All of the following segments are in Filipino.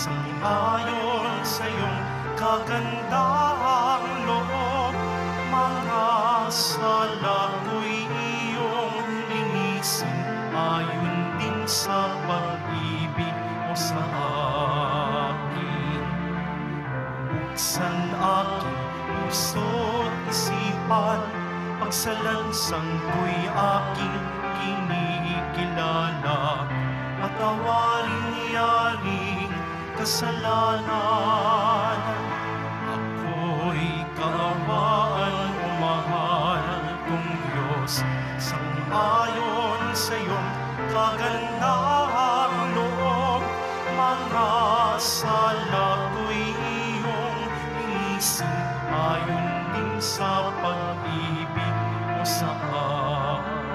Sangayon sa iyong kagandahang loob, mga sala ko'y iyong linisin, ayon din sa pag-ibig mo sa akin. Buksan aking puso't isipan, pagsalansang ko'y aking kinikilala, patawarin yaring kasalanan. Ako'y kaawaan o mahal kong Diyos, sangayon sa iyong kagandahang loob, mga sala ko'y iyong linisin, ayon din sa pag-ibig mo sa akin.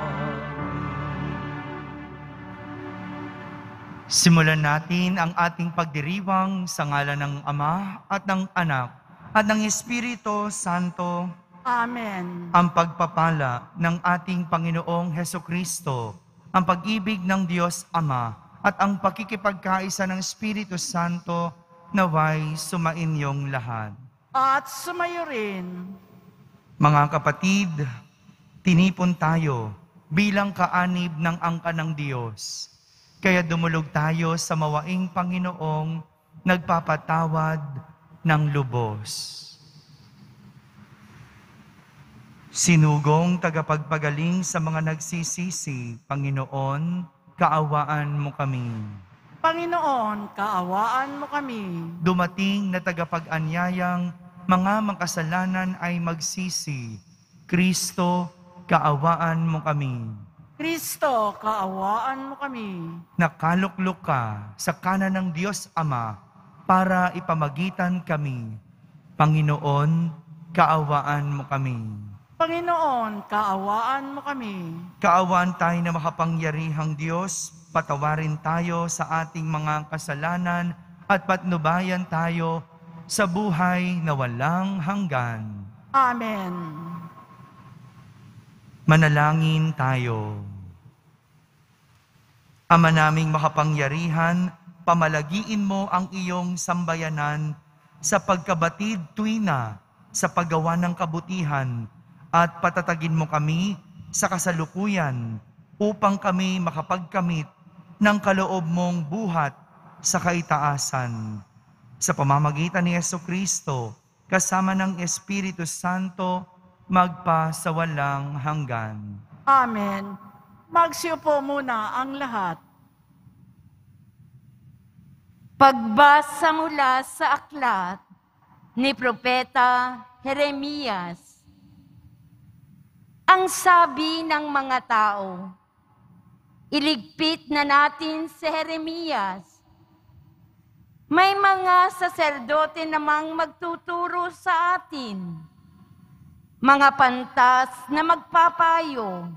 Simulan natin ang ating pagdiriwang sa ngalan ng Ama at ng Anak at ng Espiritu Santo. Amen. Ang pagpapala ng ating Panginoong Hesukristo, ang pag-ibig ng Diyos Ama at ang pakikipagkaisa ng Espiritu Santo naway sumainyong lahat. At sumayo rin. Mga kapatid, tinipon tayo bilang kaanib ng angka ng Diyos. Kaya dumulog tayo sa mawaing Panginoong nagpapatawad ng lubos. Sinugong tagapagpagaling sa mga nagsisisi, Panginoon, kaawaan mo kami. Panginoon, kaawaan mo kami. Dumating na tagapag-anyayang mga makasalanan ay magsisi. Kristo, kaawaan mo kami. Kristo, kaawaan mo kami. Nakaluklok ka sa kanan ng Diyos Ama para ipamagitan kami. Panginoon, kaawaan mo kami. Panginoon, kaawaan mo kami. Kaawaan tayo na makapangyarihang Diyos, patawarin tayo sa ating mga kasalanan at patnubayan tayo sa buhay na walang hanggan. Amen. Manalangin tayo. Ama naming makapangyarihan, pamalagiin mo ang iyong sambayanan sa pagkabatid tuwina sa paggawa ng kabutihan at patatagin mo kami sa kasalukuyan upang kami makapagkamit ng kaloob mong buhat sa kaitaasan. Sa pamamagitan ni Jesucristo, kasama ng Espiritu Santo, magpa sa walang hanggan. Amen. Magsiupo muna ang lahat. Pagbasa mula sa aklat ni Propeta Jeremias. Ang sabi ng mga tao, iligpit na natin si Jeremias. May mga saserdote namang magtuturo sa atin. Mga pantas na magpapayo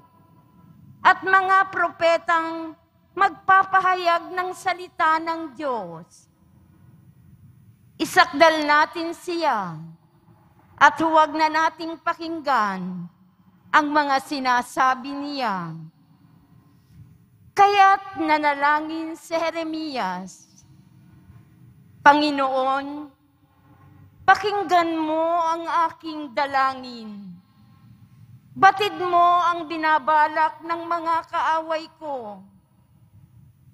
at mga propetang magpapahayag ng salita ng Diyos. Isakdal natin siya at huwag na nating pakinggan ang mga sinasabi niya. Kaya't nanalangin si Jeremias, Panginoon, pakinggan mo ang aking dalangin. Batid mo ang binabalak ng mga kaaway ko.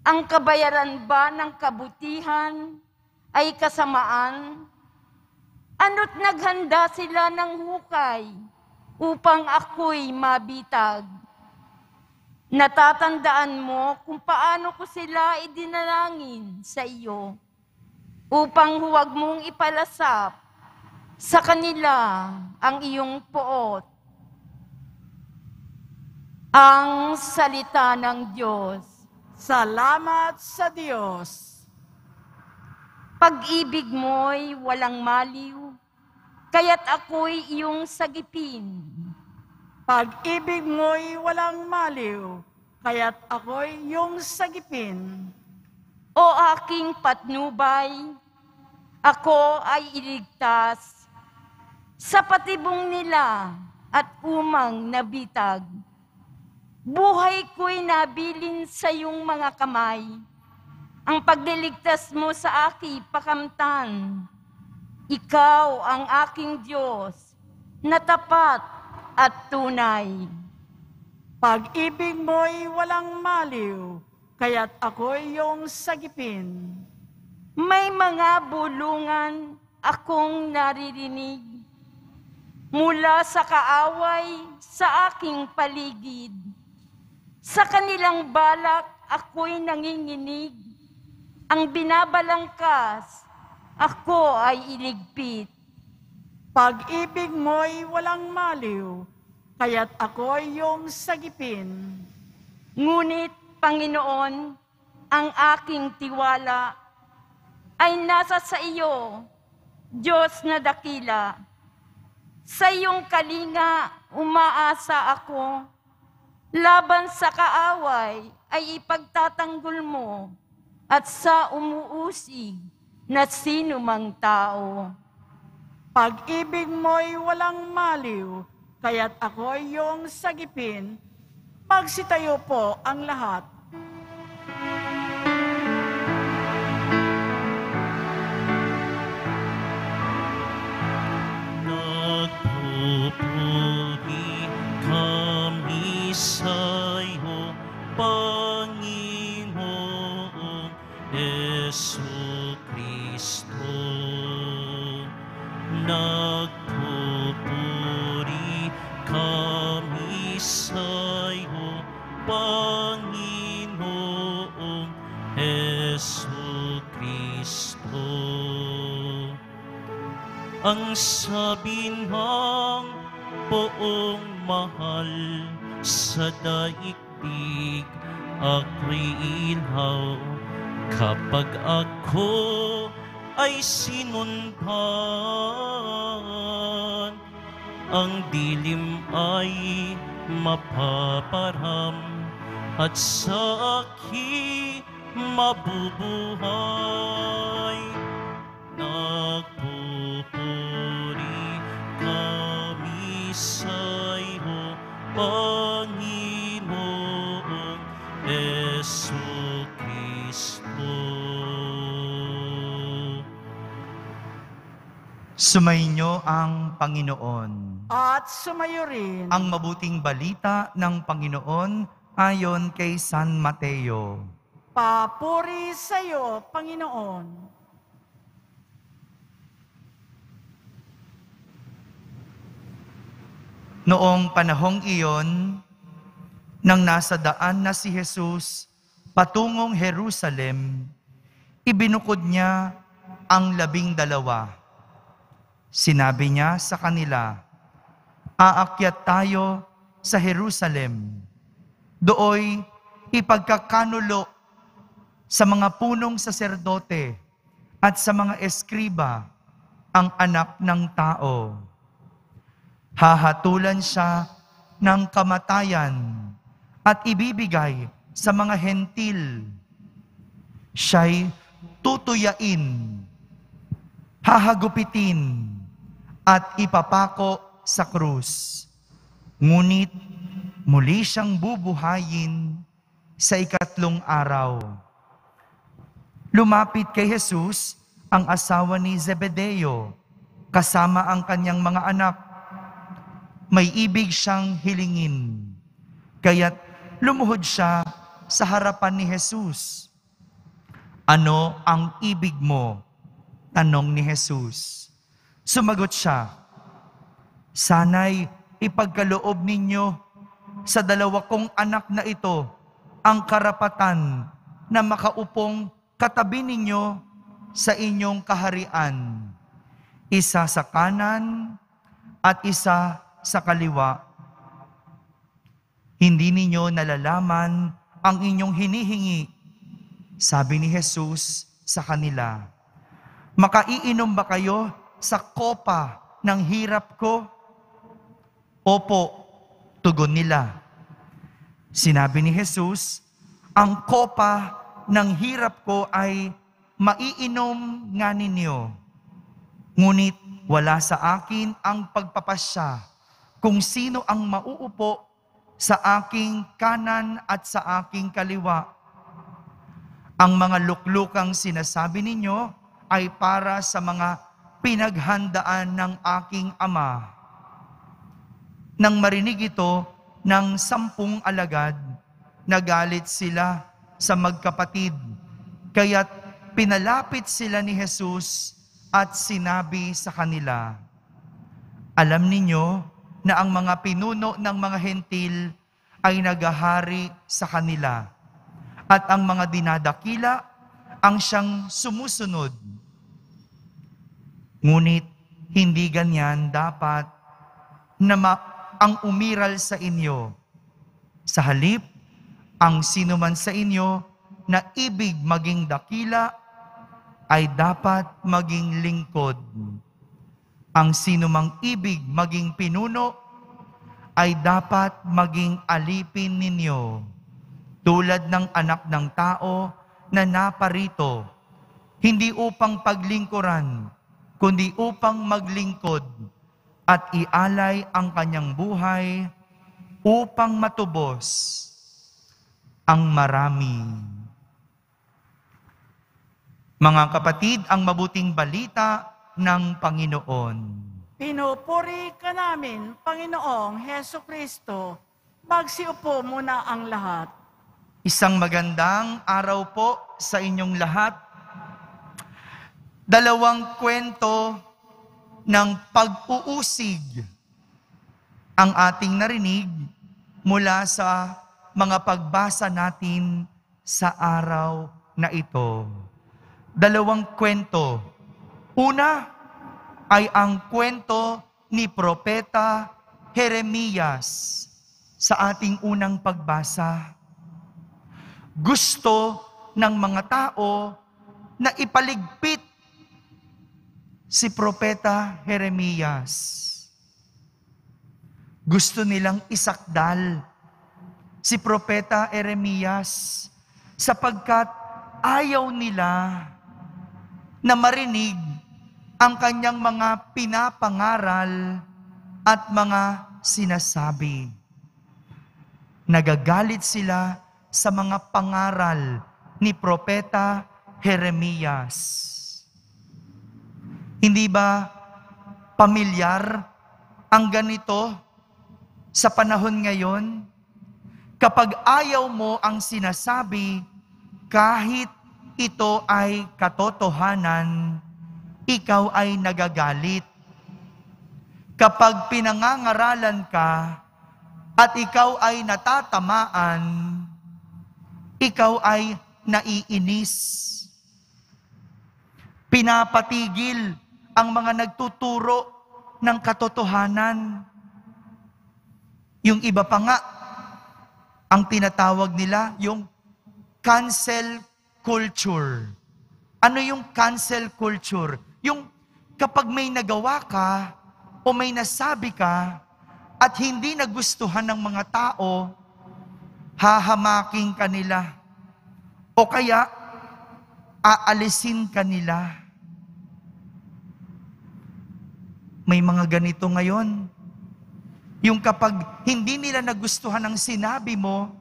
Ang kabayaran ba ng kabutihan ay kasamaan? Ano't naghanda sila ng hukay upang ako'y mabitag? Natatandaan mo kung paano ko sila idinalangin sa iyo upang huwag mong ipalasap sa kanila ang iyong poot. Ang salita ng Diyos. Salamat sa Diyos. Pag-ibig mo'y walang maliw, kaya't ako'y iyong sagipin. Pag-ibig mo'y walang maliw, kaya't ako'y iyong sagipin. O aking patnubay, ako ay iligtas sa patibong nila at umang nabitag. Buhay ko'y nabilin sa iyong mga kamay. ang pagliligtas mo sa aking pakamtan. Ikaw ang aking Diyos, na tapat at tunay. Pag-ibig mo'y walang maliw, kaya't ako'y iyong sagipin. May mga bulungan akong naririnig mula sa kaaway sa aking paligid. Sa kanilang balak ako'y nanginginig. Ang binabalangkas, ako ay iligpit. Pag-ibig mo'y walang maliw, kaya't ako'y iyong sagipin. Ngunit, Panginoon, ang aking tiwala ay nasa sa iyo, Diyos na dakila. Sa iyong kalinga, umaasa ako. Laban sa kaaway ay ipagtatanggol mo at sa umuusig na sino mang tao. Pag-ibig mo'y walang maliw, kaya't ako'y iyong sagipin. Magsitayo po ang lahat. Nagpupuri kami sa'yo, Panginoong Jesucristo. Nagpupuri kami sa'yo, Panginoong Jesucristo. Ang sabi ng poong mahal sa daigdig, ako'y ilaw kapag ako ay sinundan. Ang dilim ay mapaparam at sa akin mabubuhay. Nagpupuri kami sa'yo, Panginoong Jesucristo. Sumainyo ang Panginoon. At sumayo rin. Ang mabuting balita ng Panginoon ayon kay San Mateo. Papuri sa iyo, Panginoon. Noong panahong iyon, nang nasa daan na si Jesus patungong Jerusalem, ibinukod niya ang 12. Sinabi niya sa kanila, "Aakyat tayo sa Jerusalem. Dooy ipagkakanulo sa mga punong saserdote at sa mga eskriba ang Anak ng Tao. Hahatulan siya ng kamatayan at ibibigay sa mga hentil. Siya'y tutuyain, hahagupitin, at ipapako sa krus. Ngunit muli siyang bubuhayin sa 3 araw." Lumapit kay Jesus ang asawa ni Zebedeo, kasama ang kanyang mga anak. May ibig siyang hilingin, kaya't lumuhod siya sa harapan ni Jesus. "Ano ang ibig mo?" tanong ni Jesus. Sumagot siya, "Sana'y ipagkaloob ninyo sa 2 kong anak na ito ang karapatan na makaupong katabi ninyo sa inyong kaharian, isa sa kanan at isa sa kaliwa. Hindi ninyo nalalaman ang inyong hinihingi," sabi ni Jesus sa kanila. "Makaiinom ba kayo sa kopa ng hirap ko?" "Opo," tugon nila. Sinabi ni Jesus, "Ang kopa ng hirap ko ay maiinom nga ninyo. Ngunit wala sa akin ang pagpapasya kung sino ang mauupo sa aking kanan at sa aking kaliwa. Ang mga luklukang sinasabi ninyo ay para sa mga pinaghandaan ng aking Ama. Nang marinig ito ng 10 alagad, nagalit sila sa magkapatid, kaya't pinalapit sila ni Jesus at sinabi sa kanila, "Alam ninyo na ang mga pinuno ng mga hentil ay naghahari sa kanila, at ang mga dinadakila ang siyang sumusunod. Ngunit hindi ganyan dapat na ang umiral sa inyo. Sa halip, ang sinuman sa inyo na ibig maging dakila ay dapat maging lingkod. Ang sinumang ibig maging pinuno ay dapat maging alipin ninyo, tulad ng anak ng tao na naparito, hindi upang paglingkuran, kundi upang maglingkod at ialay ang kanyang buhay upang matubos ang marami." Mga kapatid, ang mabuting balita ng Panginoon. Pinupuri ka namin, Panginoong Heso Kristo. Magsiupo muna ang lahat. Isang magandang araw po sa inyong lahat. 2 kwento ng pag-uusig ang ating narinig mula sa mga pagbasa natin sa araw na ito. 2 kwento. Una ay ang kwento ni Propeta Jeremias sa ating unang pagbasa. Gusto ng mga tao na ipaligpit si Propeta Jeremias. Gusto nilang isakdal si Propeta Jeremias sapagkat ayaw nila na marinig ang kanyang mga pinapangaral at mga sinasabi. Nagagalit sila sa mga pangaral ni Propeta Jeremias. Hindi ba pamilyar ang ganito sa panahon ngayon? Kapag ayaw mo ang sinasabi, kahit ito ay katotohanan, ikaw ay nagagalit. Kapag pinangangaralan ka at ikaw ay natatamaan, ikaw ay naiinis. Pinapatigil ang mga nagtuturo ng katotohanan. Yung iba pa nga, ang tinatawag nila yung cancel culture. Ano yung cancel culture? Yung kapag may nagawa ka o may nasabi ka at hindi nagustuhan ng mga tao, hahamaking ka nila o kaya aalisin ka nila. May mga ganito ngayon. Yung kapag hindi nila nagustuhan ang sinabi mo,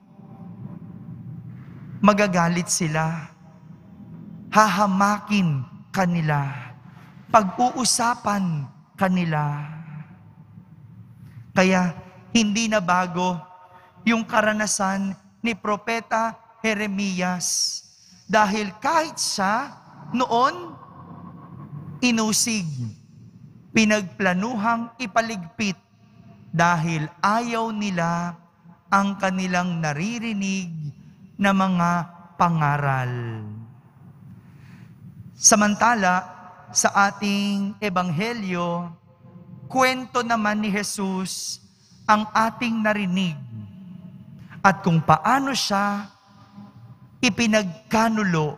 magagalit sila. Hahamakin kanila. Pag-uusapan kanila. Kaya hindi na bago yung karanasan ni Propeta Jeremias. Dahil kahit siya noon inusig, pinagplanuhang ipaligpit dahil ayaw nila ang kanilang naririnig na mga pangaral. Samantala, sa ating ebanghelyo, kwento naman ni Jesus ang ating narinig at kung paano siya ipinagkanulo,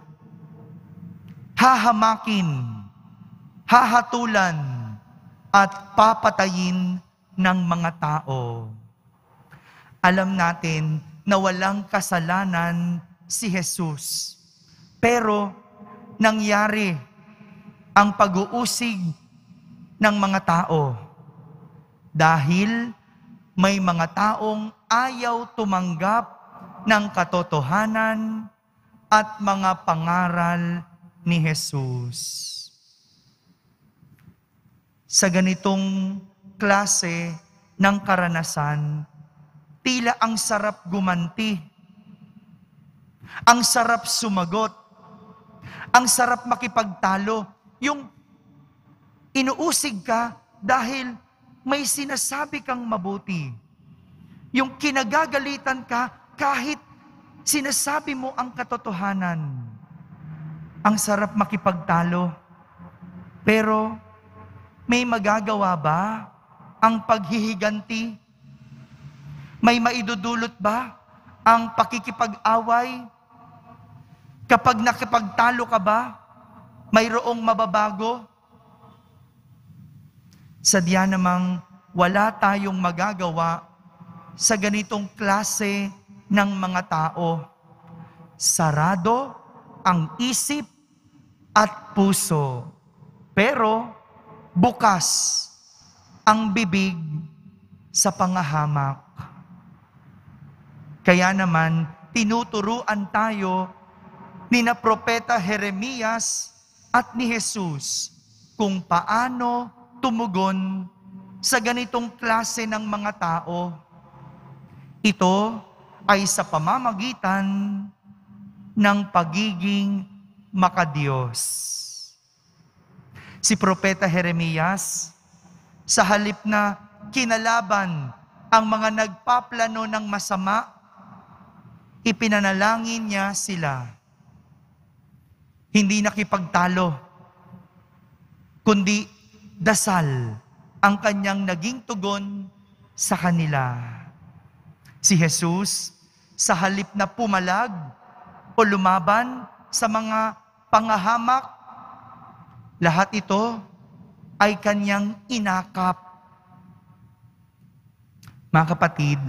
hahamakin, hahatulan, at papatayin ng mga tao. Alam natin na walang kasalanan si Jesus, pero nangyari ang pag-uusig ng mga tao dahil may mga taong ayaw tumanggap ng katotohanan at mga pangaral ni Jesus. Sa ganitong klase ng karanasan, tila ang sarap gumanti, ang sarap sumagot, ang sarap makipagtalo. Yung inuusig ka dahil may sinasabi kang mabuti. Yung kinagagalitan ka kahit sinasabi mo ang katotohanan. Ang sarap makipagtalo. Pero may magagawa ba ang paghihiganti? May maidudulot ba ang pakikipag-away? Kapag nakipagtalo ka ba, mayroong mababago? Sadya namang wala tayong magagawa sa ganitong klase ng mga tao. Sarado ang isip at puso. Pero bukas ang bibig sa pangahamak. Kaya naman, tinuturuan tayo ni na Propeta Jeremias at ni Jesus kung paano tumugon sa ganitong klase ng mga tao. Ito ay sa pamamagitan ng pagiging makadiyos. Si Propeta Jeremias, sa halip na kinalaban ang mga nagpaplano ng masama, ipinanalangin niya sila. Hindi nakipagtalo, kundi dasal ang kanyang naging tugon sa kanila. Si Jesus, sa halip na pumalag o lumaban sa mga pangahamak, lahat ito ay kanyang inakap. Mga kapatid,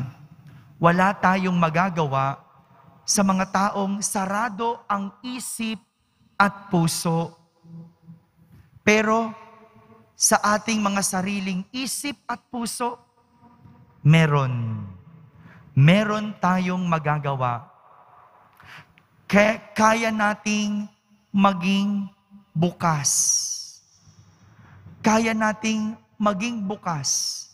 wala tayong magagawa sa mga taong sarado ang isip at puso. Pero sa ating mga sariling isip at puso, meron tayong magagawa. Kaya nating maging bukas. Kaya nating maging bukas.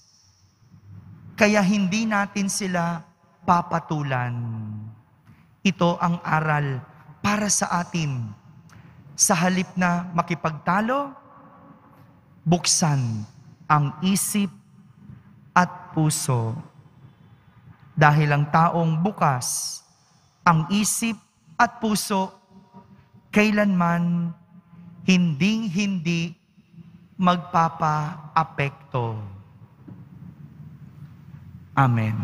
Kaya hindi natin sila papatulan. Ito ang aral para sa atin. Sa halip na makipagtalo, buksan ang isip at puso. Dahil ang taong bukas ang isip at puso, kailanman hindi magpapa-apekto. Amen.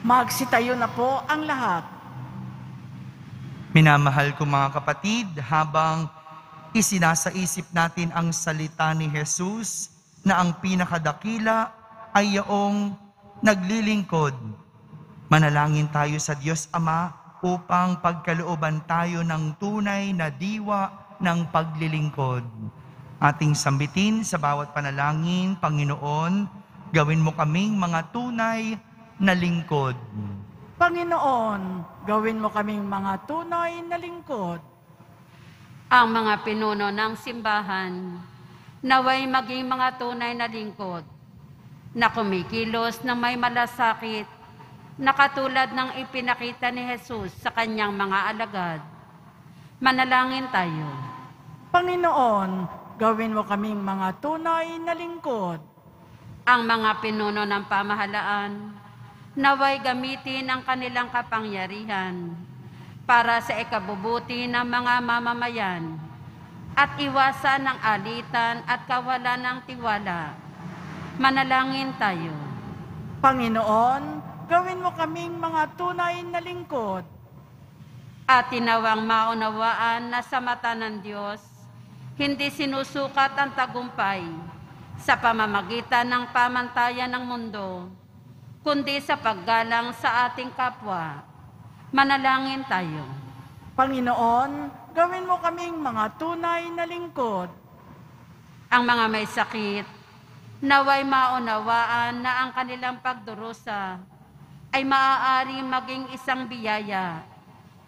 Magsitayo na po ang lahat. Minamahal ko mga kapatid, habang isinasaisip natin ang salita ni Jesus na ang pinakadakila ay yaong naglilingkod. Manalangin tayo sa Diyos Ama upang pagkalooban tayo ng tunay na diwa ng paglilingkod. Ating sambitin sa bawat panalangin, Panginoon, gawin mo kaming mga tunay na lingkod. Panginoon, gawin mo kaming mga tunay na lingkod. Ang mga pinuno ng simbahan, naway maging mga tunay na lingkod, na kumikilos ng may malasakit, na katulad ng ipinakita ni Jesus sa kanyang mga alagad. Manalangin tayo. Panginoon, gawin mo kaming mga tunay na lingkod. Ang mga pinuno ng pamahalaan, naway gamitin ang kanilang kapangyarihan para sa ikabubuti ng mga mamamayan at iwasan ng alitan at kawalan ng tiwala. Manalangin tayo. Panginoon, gawin mo kaming mga tunay na lingkod. At tinawang maunawaan na sa mata ng Diyos, hindi sinusukat ang tagumpay sa pamamagitan ng pamantayan ng mundo, kundi sa paggalang sa ating kapwa. Manalangin tayo. Panginoon, gawin mo kaming mga tunay na lingkod. Ang mga may sakit, naway maunawaan na ang kanilang pagdurusa ay maaari maging isang biyaya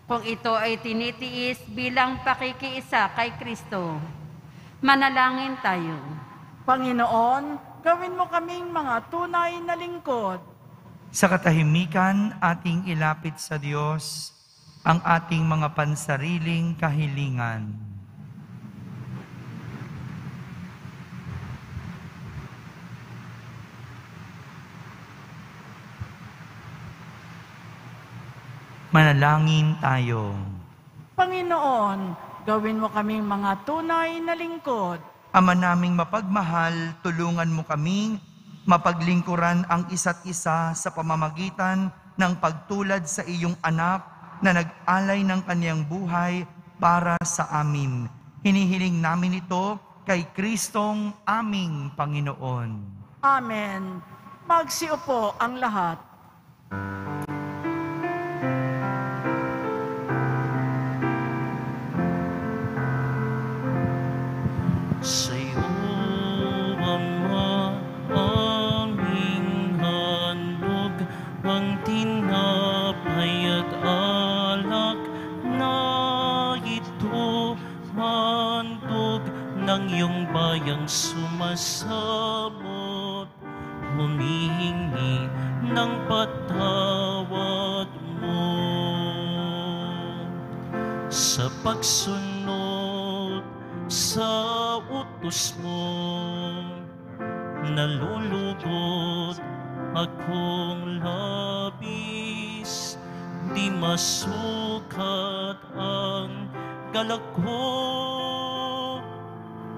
kung ito ay tinitiis bilang pakikiisa kay Kristo. Manalangin tayo. Panginoon, gawin mo kaming mga tunay na lingkod. Sa katahimikan, ating ilapit sa Diyos ang ating mga pansariling kahilingan. Manalangin tayo. Panginoon, gawin mo kaming mga tunay na lingkod. Ama naming mapagmahal, tulungan mo kaming mapaglingkuran ang isa't isa sa pamamagitan ng pagtulad sa iyong anak na nag-alay ng kaniyang buhay para sa amin. Hinihiling namin ito kay Kristong aming Panginoon. Amen. Magsiupo ang lahat. Sa'yo, Ama, aming handog, ang tinapay at alak na ito, handog ng iyong bayang sumasabot, humihingi ng patawad mo sa pagsunod sa utos mo. Nalulugod akong labis, di masukat ang galak ko,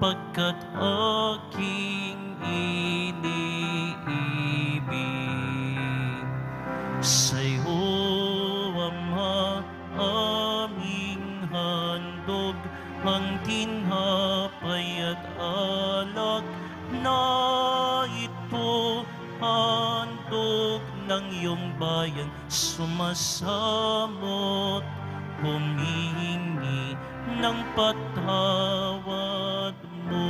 pagkat aking iniibig. Sa'yo, Ama, aming handog, ang tinapay at alak na ito, handog ng iyong bayan sumasamot, humihingi ng patawad mo.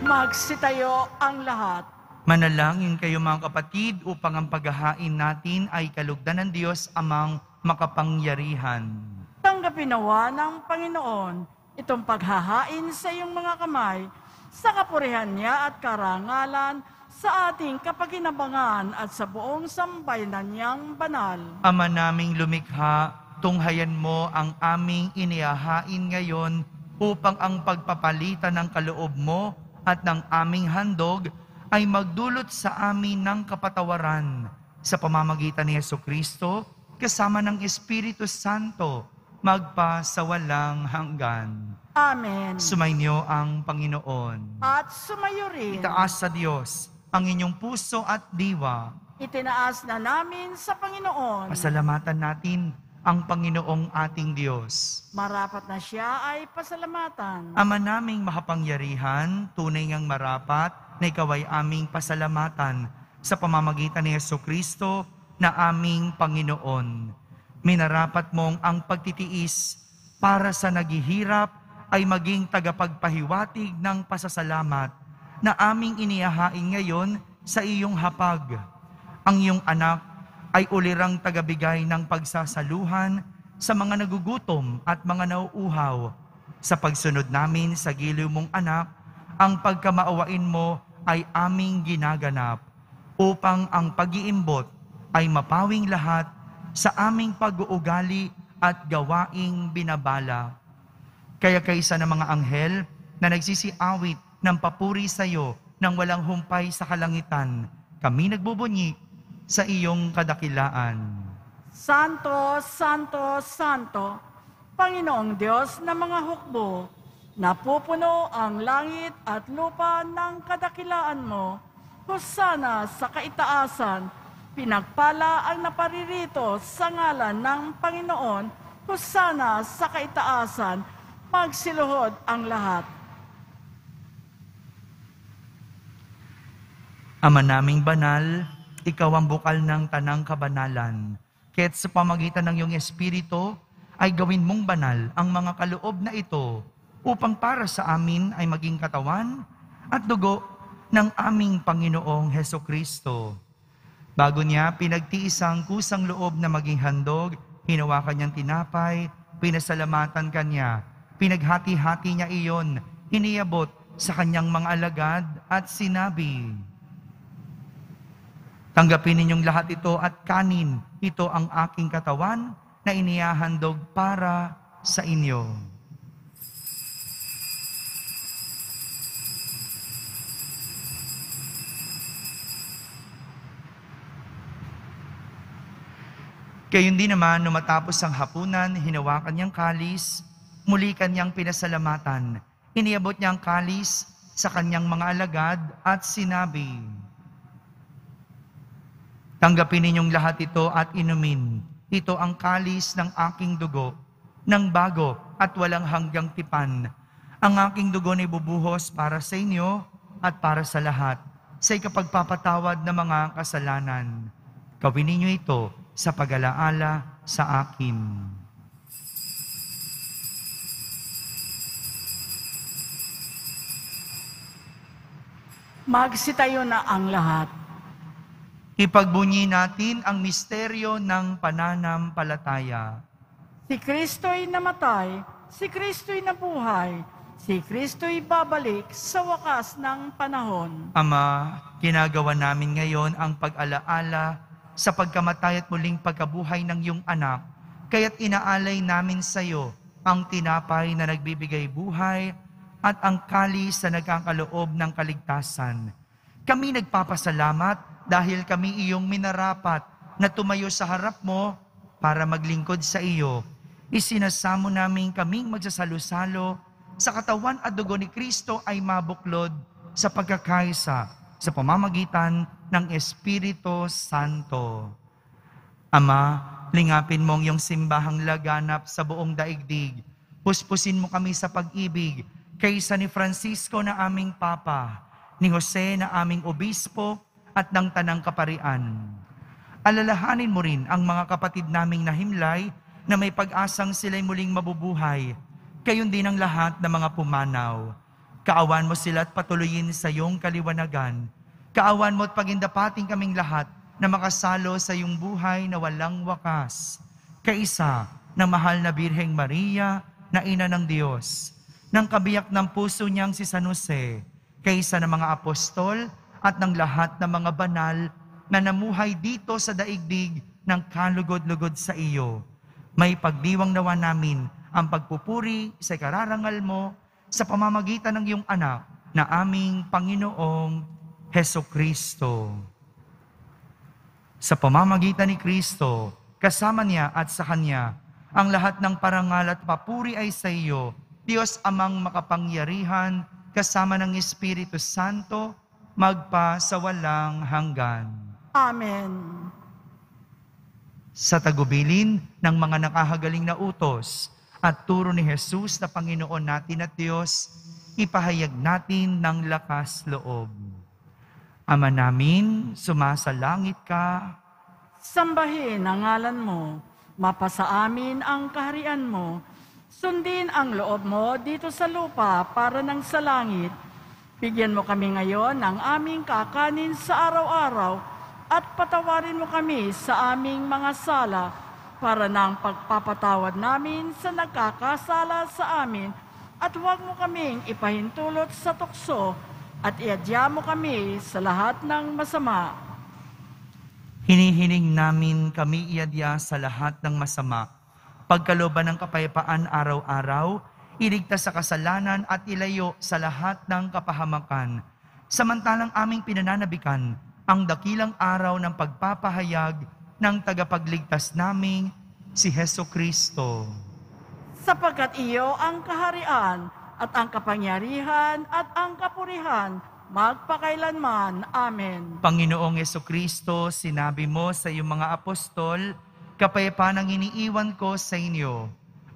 Magsitayo ang lahat. Manalangin kayo mga kapatid upang ang paghahain natin ay kalugdan ng Diyos amang makapangyarihan. Tanggapin nawa ng Panginoon itong paghahain sa iyong mga kamay sa kapurihan niya at karangalan sa ating kapakinabangan at sa buong sambayanan niyang banal. Ama naming lumikha, tunghayan mo ang aming inihahain ngayon upang ang pagpapalitan ng kaloob mo at ng aming handog ay magdulot sa amin ng kapatawaran sa pamamagitan ni Jesucristo kasama ng Espiritu Santo magpasawalang hanggan. Amen. Sumainyo ang Panginoon. At sumayo rin. Itaas sa Diyos ang inyong puso at diwa. Itinaas na namin sa Panginoon. Pasalamatan natin ang Panginoong ating Diyos. Marapat na siya ay pasalamatan. Ama naming makapangyarihan, tunay ngang marapat na ikaw ay aming pasalamatan sa pamamagitan ni Jesucristo na aming Panginoon. Minarapat mong ang pagtitiis para sa naghihirap ay maging tagapagpahiwatig ng pasasalamat na aming inihahain ngayon sa iyong hapag. Ang iyong anak ay ulirang tagabigay ng pagsasaluhan sa mga nagugutom at mga nauuhaw. Sa pagsunod namin sa giliw mong anak, ang pagkamaawain mo ay aming ginaganap upang ang pag-iimbot ay mapawing lahat sa aming pag-uugali at gawaing binabala. Kaya kaysa ng mga anghel na nagsisiawit ng papuri sa iyo nang walang humpay sa kalangitan, kami nagbubunyi sa iyong kadakilaan. Santo, Santo, Santo, Panginoong Diyos ng mga hukbo, napupuno ang langit at lupa ng kadakilaan mo. Hosana sa kaitaasan, pinagpala ang naparirito sa ngalan ng Panginoon. Hosana sa kaitaasan, magsiluhod ang lahat. Ama naming banal, ikaw ang bukal ng tanang kabanalan. Kaya't sa pamagitan ng iyong Espiritu, ay gawin mong banal ang mga kaloob na ito upang para sa amin ay maging katawan at dugo ng aming Panginoong Heso Kristo. Bago niya pinagtiis ang kusang loob na maging handog, hinawakan niyang tinapay, pinasalamatan kanya, pinaghati-hati niya iyon, iniabot sa kanyang mga alagad at sinabi, "Tanggapin ninyong lahat ito at kanin, ito ang aking katawan na inihahandog para sa inyo." Gayon din naman, nung matapos ang hapunan, hinawakan niyang kalis, muli kanyang pinasalamatan. Iniabot niya ang kalis sa kanyang mga alagad at sinabi, "Tanggapin ninyong lahat ito at inumin. Ito ang kalis ng aking dugo, ng bago at walang hanggang tipan. Ang aking dugo na ibubuhos para sa inyo at para sa lahat, sa ikapagpapatawad ng mga kasalanan. Gawin ninyo ito sa pag-alaala sa akin." Magsitayo na ang lahat. Ipagbunyi natin ang misteryo ng pananampalataya. Si Kristo'y namatay, si Kristo'y nabuhay, si Kristo'y babalik sa wakas ng panahon. Ama, ginagawa namin ngayon ang pag-alaala sa pagkamatay at muling pagkabuhay ng iyong anak, kaya't inaalay namin sa iyo ang tinapay na nagbibigay buhay at ang kalis na nagkakaloob ng kaligtasan. Kami nagpapasalamat dahil kami iyong minarapat na tumayo sa harap mo para maglingkod sa iyo. Isinasamo namin kaming magsasalo-salo sa katawan at dugo ni Kristo ay mabuklod sa pagkakaisa sa pamamagitan ng Espiritu Santo. Ama, lingapin mo ang iyong simbahang laganap sa buong daigdig. Puspusin mo kami sa pag-ibig kaysa ni Francisco na aming Papa, ni Jose na aming Obispo at ng Tanang Kaparian. Alalahanin mo rin ang mga kapatid naming nahimlay na may pag-asang sila'y muling mabubuhay, gayon din ang lahat ng mga pumanaw. Kaawan mo sila at patuloyin sa iyong kaliwanagan. Kaawan mo at pagindapating kaming lahat na makasalo sa iyong buhay na walang wakas. Kaisa ng mahal na Birheng Maria na Ina ng Diyos, ng kabiyak ng puso niyang si San Jose, kaysa ng mga apostol at ng lahat ng mga banal na namuhay dito sa daigdig ng kalugod-lugod sa iyo. May pagdiwang nawa namin ang pagpupuri sa kararangal mo sa pamamagitan ng iyong anak na aming Panginoong Heso Kristo. Sa pamamagitan ni Kristo, kasama niya at sa Kanya, ang lahat ng parangal at papuri ay sa iyo, Diyos Amang makapangyarihan, kasama ng Espiritu Santo, magpa sa walang hanggan. Amen. Sa tagubilin ng mga nakahagaling na utos at turo ni Jesus na Panginoon natin at Diyos, ipahayag natin ng lakas loob. Ama namin, sumasalangit ka. Sambahin ang ngalan mo, mapasa amin ang kaharian mo, sundin ang loob mo dito sa lupa para ng sa langit. Bigyan mo kami ngayon ng aming kakanin sa araw-araw at patawarin mo kami sa aming mga sala para ng pagpapatawad namin sa nagkakasala sa amin at huwag mo kaming ipahintulot sa tukso at iadya mo kami sa lahat ng masama. Hinihiling namin kami iadya sa lahat ng masama, pagkalooban ng kapayapaan araw-araw, iligtas sa kasalanan at ilayo sa lahat ng kapahamakan. Samantalang aming pinananabikan ang dakilang araw ng pagpapahayag ng tagapagligtas naming si Heso Kristo. Sapagkat iyo ang kaharian at ang kapangyarihan at ang kapurihan magpakailanman. Amen. Panginoong Jesucristo, sinabi mo sa iyong mga apostol, kapayapaan ang iniiwan ko sa inyo.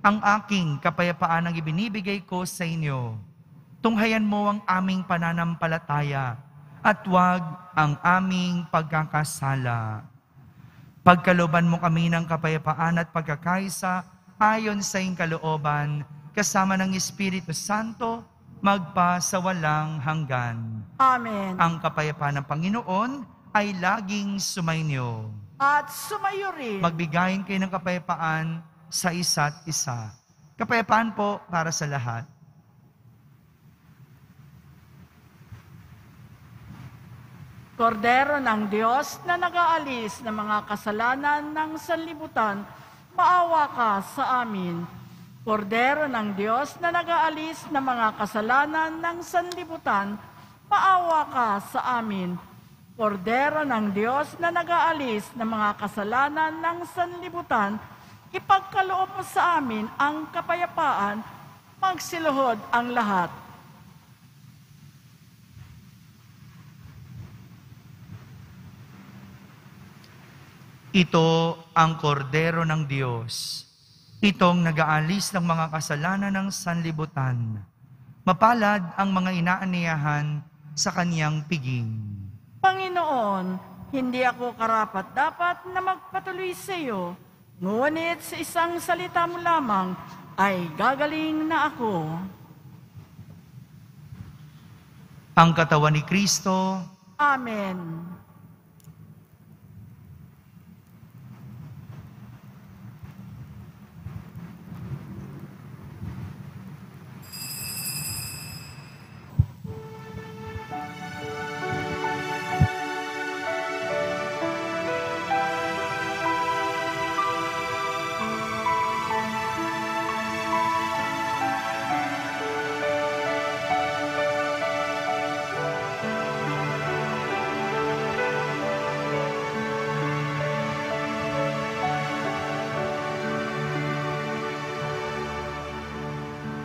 Ang aking kapayapaan ang ibinibigay ko sa inyo. Tunghayan mo ang aming pananampalataya at huwag ang aming pagkakasala. Pagkalooban mo kami ng kapayapaan at pagkakaisa ayon sa iyong kalooban, kasama ng Espiritu Santo, magpa sa walang hanggan. Amen. Ang kapayapaan ng Panginoon ay laging sumainyo. At sumayo rin. Magbigayin kayo ng kapayapaan sa isa't isa. Kapayapaan po para sa lahat. Kordero ng Diyos na nag-aalis ng mga kasalanan ng sanlibutan, maawa ka sa amin. Kordero ng Diyos na nag-aalis ng mga kasalanan ng sanlibutan, maawa ka sa amin. Kordero ng Diyos na nag-aalis ng mga kasalanan ng sanlibutan, ipagkaloob mo sa amin ang kapayapaan, magsiluhod ang lahat. Ito ang kordero ng Diyos, itong nag-aalis ng mga kasalanan ng sanlibutan. Mapalad ang mga inaaniyahan sa kaniyang piging. Panginoon, hindi ako karapat-dapat na magpatuloy sa iyo, ngunit sa isang salita mo lamang ay gagaling na ako. Ang katawan ni Kristo, Amen.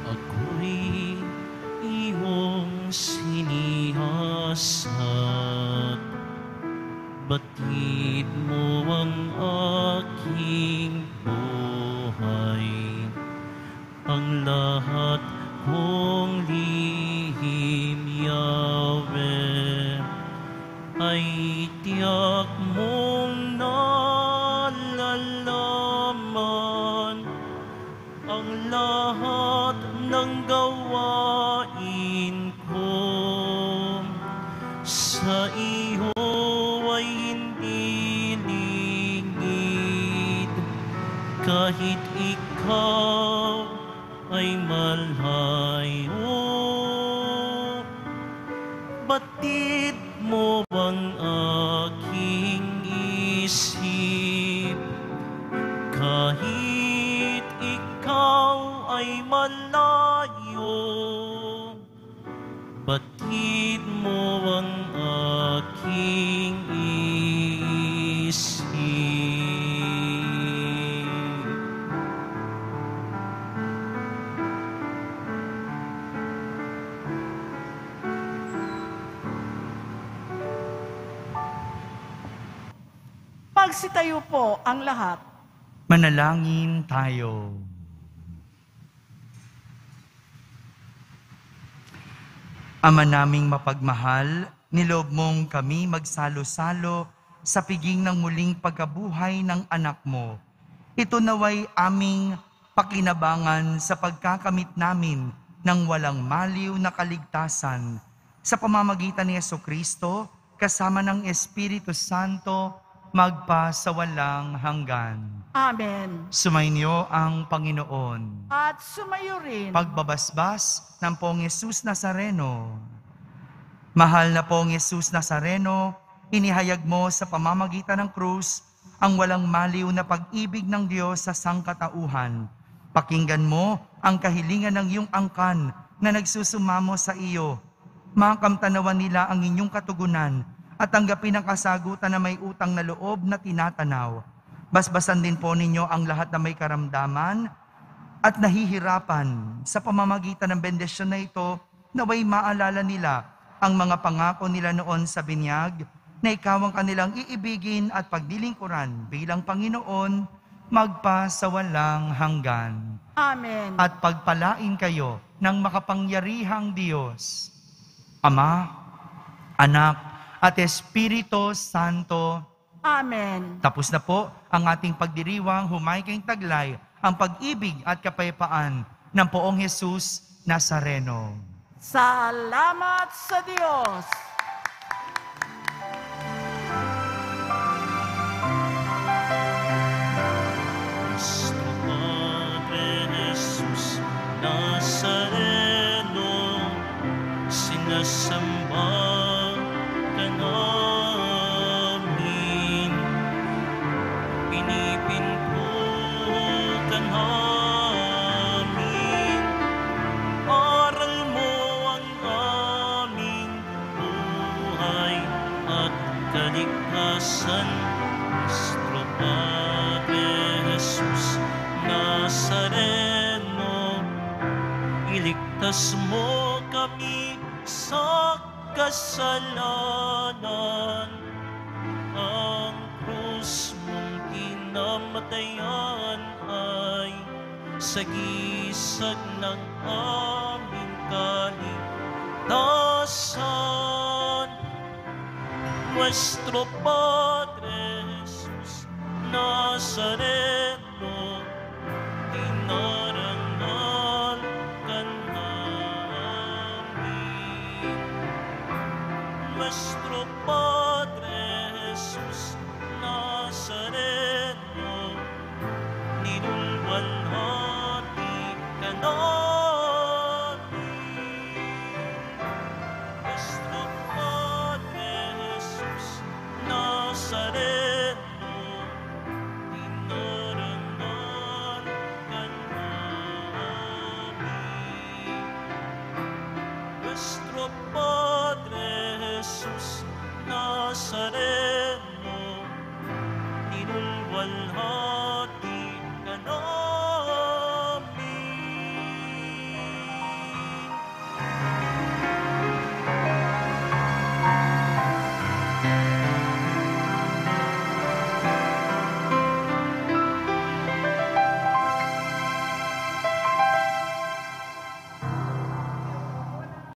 Ako'y iyong sinihasat, batid mo ang aking buhay. Ang lahat kong lihim, Yahweh, ay tiyak mong nalalaman. Ang lahat ng gawain ko sa iyo ay hindi lingid, kahit ikaw ay malayo. Batid mo ang aking isip, kahit ikaw ay malayo. Batid mo ang aking isip. Magsitayo po ang lahat. manalangin tayo. Ama naming mapagmahal, niloob mong kami magsalo-salo sa piging ng muling pagkabuhay ng anak mo. Ito naway aming pakinabangan sa pagkakamit namin ng walang maliw na kaligtasan sa pamamagitan ni Jesucristo kasama ng Espiritu Santo magpa sa walang hanggan. Amen. Sumainyo ang Panginoon. At sumayo rin. Pagbabasbas ng Poong Jesus Nazareno. Mahal na Poong Jesus Nazareno, inihayag mo sa pamamagitan ng krus ang walang maliw na pag-ibig ng Diyos sa sangkatauhan. Pakinggan mo ang kahilingan ng iyong angkan na nagsusumamo sa iyo. Makamtanawan nila ang inyong katugunan at tanggapin ang kasagutan na may utang na loob na tinatanaw. Basbasan din po ninyo ang lahat na may karamdaman at nahihirapan sa pamamagitan ng bendisyon na ito, naway maalala nila ang mga pangako nila noon sa binyag na ikaw ang kanilang iibigin at pagdilingkuran bilang Panginoon magpa sa walang hanggan. Amen. At pagpalain kayo ng makapangyarihang Diyos, Ama, Anak, at Espiritu Santo. Amen. Tapos na po ang ating pagdiriwang, humay kayong taglay ang pag-ibig at kapayapaan ng Poong Jesus Nazareno. Salamat sa Diyos! Nuestro Padre Jesus Nazareno, sinasamba ka namin, pinipinto ka namin, aral mo ang aming buhay at kaligtasan. Nuestro Padre Jesus Nazareno, iligtas mo kami sa kasalanan. Ang krus mong kinamatayan ay sagisag ng aming kaligtasan. Nuestro Padre Jesus Nazareno, dinarangal ka namin. Nuestro Padre Jesus Nazareno, ninulwalhati ka namin. Nuestro Padre Jesus Nazareno, dinarangal ka namin. Nuestro Padre Jesus Nazareno, ninulwalhati